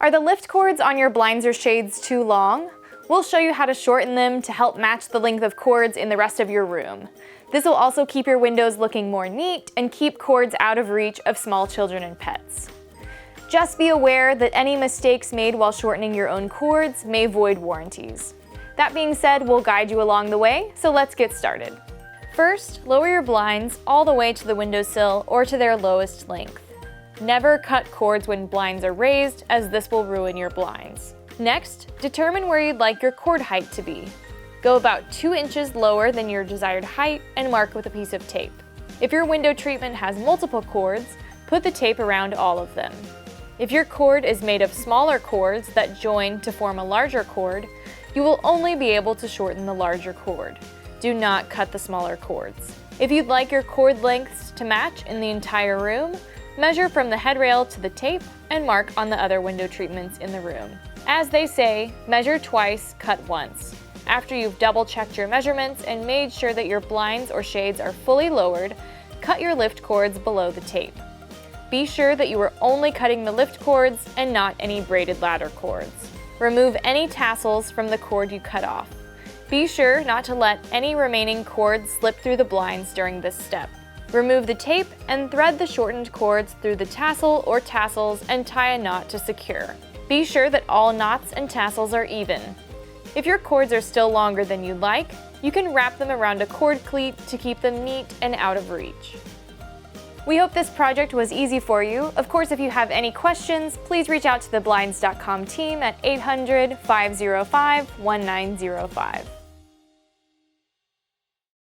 Are the lift cords on your blinds or shades too long? We'll show you how to shorten them to help match the length of cords in the rest of your room. This will also keep your windows looking more neat and keep cords out of reach of small children and pets. Just be aware that any mistakes made while shortening your own cords may void warranties. That being said, we'll guide you along the way, so let's get started. First, lower your blinds all the way to the windowsill or to their lowest length. Never cut cords when blinds are raised, as this will ruin your blinds. Next, determine where you'd like your cord height to be. Go about 2 inches lower than your desired height and mark with a piece of tape. If your window treatment has multiple cords, put the tape around all of them. If your cord is made of smaller cords that join to form a larger cord, you will only be able to shorten the larger cord. Do not cut the smaller cords. If you'd like your cord lengths to match in the entire room, measure from the headrail to the tape and mark on the other window treatments in the room. As they say, measure twice, cut once. After you've double-checked your measurements and made sure that your blinds or shades are fully lowered, cut your lift cords below the tape. Be sure that you are only cutting the lift cords and not any braided ladder cords. Remove any tassels from the cord you cut off. Be sure not to let any remaining cords slip through the blinds during this step. Remove the tape and thread the shortened cords through the tassel or tassels and tie a knot to secure. Be sure that all knots and tassels are even. If your cords are still longer than you'd like, you can wrap them around a cord cleat to keep them neat and out of reach. We hope this project was easy for you. Of course, if you have any questions, please reach out to the Blinds.com team at 800-505-1905.